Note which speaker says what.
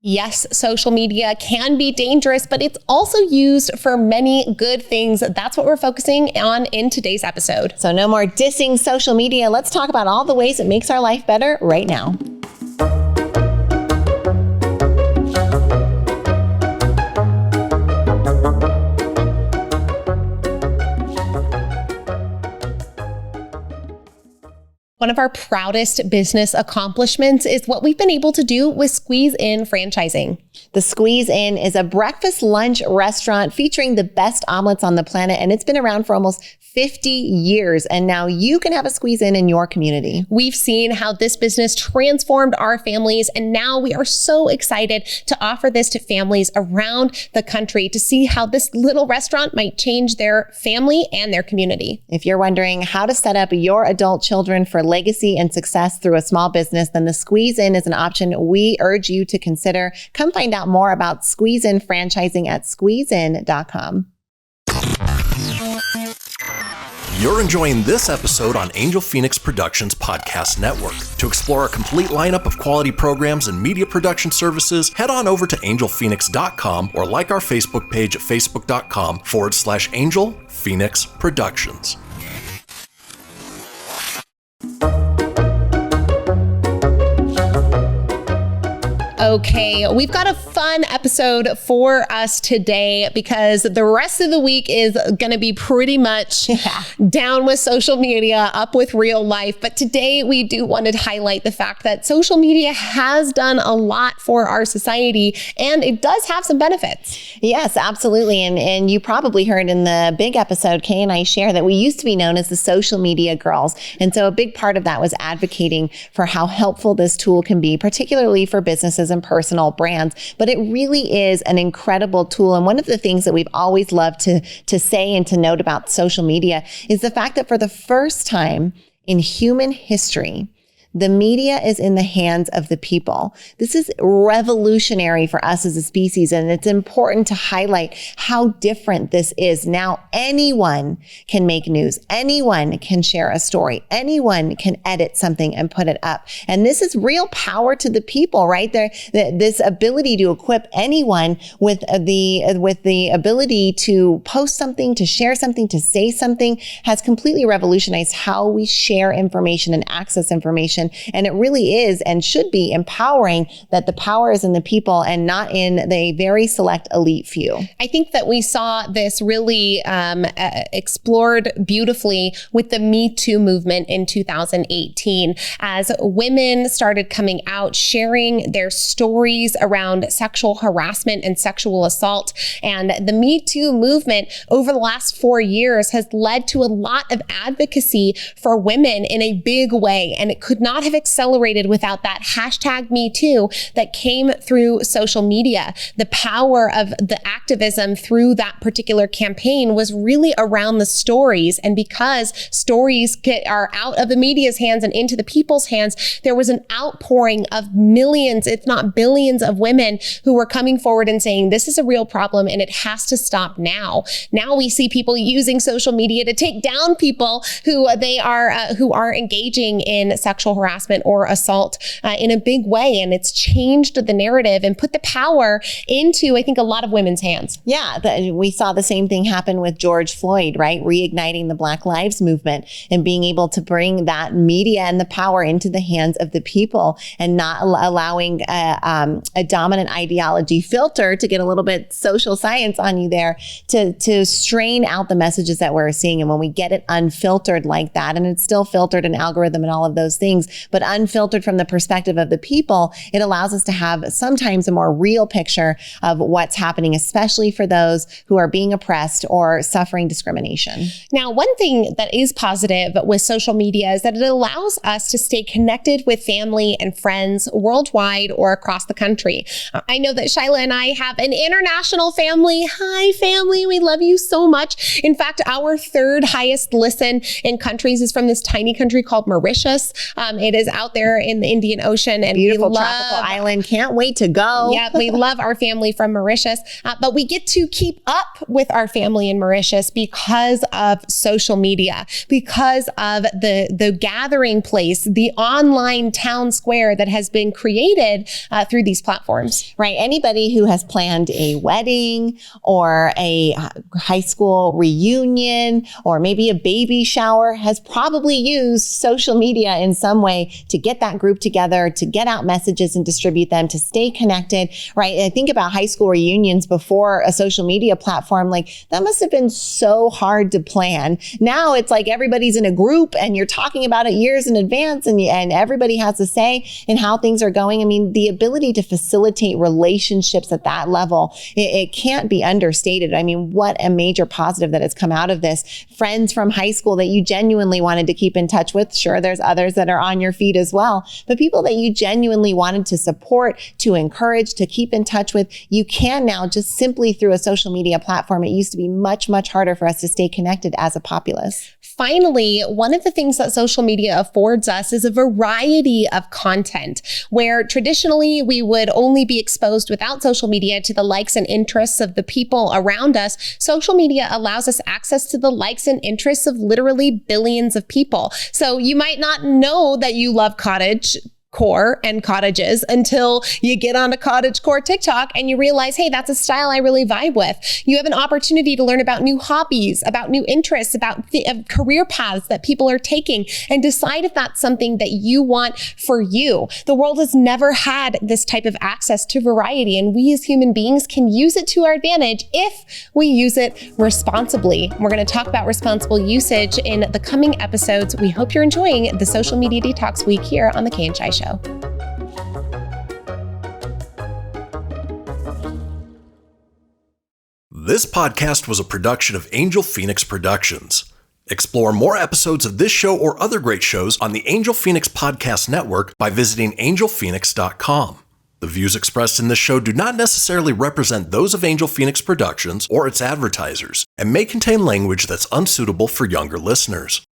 Speaker 1: Yes, social media can be dangerous, but it's also used for many good things. That's what we're focusing on in today's episode.
Speaker 2: So no more dissing social media. Let's talk about all the ways it makes our life better right now.
Speaker 1: One of our proudest business accomplishments is what we've been able to do with Squeeze In franchising.
Speaker 2: The Squeeze In is a breakfast lunch restaurant featuring the best omelets on the planet, and it's been around for almost 50 years. And now you can have a Squeeze In your community.
Speaker 1: We've seen how this business transformed our families, and now we are so excited to offer this to families around the country to see how this little restaurant might change their family and their community.
Speaker 2: If you're wondering how to set up your adult children for legacy and success through a small business, then the Squeeze In is an option we urge you to consider. Come find out more about Squeeze In franchising at squeezein.com.
Speaker 3: You're enjoying this episode on Angel Fenix Productions Podcast Network. To explore a complete lineup of quality programs and media production services, head on over to angelphoenix.com or like our Facebook page at facebook.com/Angel Fenix Productions.
Speaker 1: Okay, we've got a fun episode for us today because the rest of the week is going to be pretty much down with social media, up with real life. But today we do want to highlight the fact that social media has done a lot for our society and it does have some benefits.
Speaker 2: Yes, absolutely. And you probably heard in the big episode, Kay and I share that we used to be known as the social media girls. And so a big part of that was advocating for how helpful this tool can be, particularly for businesses and personal brands. But it really is an incredible tool. And one of the things that we've always loved to say and to note about social media is the fact that for the first time in human history, the media is in the hands of the people. This is revolutionary for us as a species, and it's important to highlight how different this is. Now, anyone can make news. Anyone can share a story. Anyone can edit something and put it up. And this is real power to the people, right? This ability to equip anyone with the ability to post something, to share something, to say something has completely revolutionized how we share information and access information. And it really is and should be empowering that the power is in the people and not in the very select elite few.
Speaker 1: I think that we saw this really explored beautifully with the Me Too movement in 2018 as women started coming out, sharing their stories around sexual harassment and sexual assault. And the Me Too movement over the last 4 years has led to a lot of advocacy for women in a big way. And it could not have accelerated without that hashtag Me Too that came through social media. The power of the activism through that particular campaign was really around the stories. And because stories are out of the media's hands and into the people's hands, there was an outpouring of millions, if not billions of women who were coming forward and saying, this is a real problem and it has to stop now. Now we see people using social media to take down people who are engaging in sexual harassment or assault in a big way. And it's changed the narrative and put the power into, I think, a lot of women's hands.
Speaker 2: Yeah, we saw the same thing happen with George Floyd, right? Reigniting the Black Lives Movement and being able to bring that media and the power into the hands of the people and not allowing a dominant ideology filter to get a little bit social science on you there to strain out the messages that we're seeing. And when we get it unfiltered like that, and it's still filtered in algorithm and all of those things, but unfiltered from the perspective of the people, it allows us to have sometimes a more real picture of what's happening, especially for those who are being oppressed or suffering discrimination.
Speaker 1: Now, one thing that is positive with social media is that it allows us to stay connected with family and friends worldwide or across the country. I know that Shyla and I have an international family. Hi, family. We love you so much. In fact, our third highest listen in countries is from this tiny country called Mauritius. It is out there in the Indian Ocean, and
Speaker 2: Beautiful
Speaker 1: we love
Speaker 2: tropical island. Can't wait to go.
Speaker 1: Yeah, we love our family from Mauritius, but we get to keep up with our family in Mauritius because of social media, because of the gathering place, the online town square that has been created through these platforms.
Speaker 2: Right. Anybody who has planned a wedding or a high school reunion or maybe a baby shower has probably used social media in some way to get that group together, to get out messages and distribute them, to stay connected, right? I think about high school reunions before a social media platform, like that must have been so hard to plan. Now it's like everybody's in a group and you're talking about it years in advance, and everybody has a say in how things are going. I mean, the ability to facilitate relationships at that level, it can't be understated. I mean, what a major positive that has come out of this. Friends from high school that you genuinely wanted to keep in touch with. Sure, there's others that are on your feed as well, but people that you genuinely wanted to support, to encourage, to keep in touch with, you can now just simply through a social media platform. It used to be much, much harder for us to stay connected as a populace.
Speaker 1: Finally, one of the things that social media affords us is a variety of content, where traditionally we would only be exposed without social media to the likes and interests of the people around us. Social media allows us access to the likes and interests of literally billions of people. So you might not know that you love cottagecore and cottages until you get on a cottagecore TikTok and you realize, hey, that's a style I really vibe with. You have an opportunity to learn about new hobbies, about new interests, about career paths that people are taking, and decide if that's something that you want for you. The world has never had this type of access to variety, and we as human beings can use it to our advantage if we use it responsibly. We're going to talk about responsible usage in the coming episodes. We hope you're enjoying the Social Media Detox Week here on The Kay and Shai Show.
Speaker 3: This podcast was a production of Angel Phoenix Productions. Explore more episodes of this show or other great shows on the Angel Phoenix Podcast Network by visiting angelphoenix.com. The views expressed in this show do not necessarily represent those of Angel Phoenix Productions or its advertisers, and may contain language that's unsuitable for younger listeners.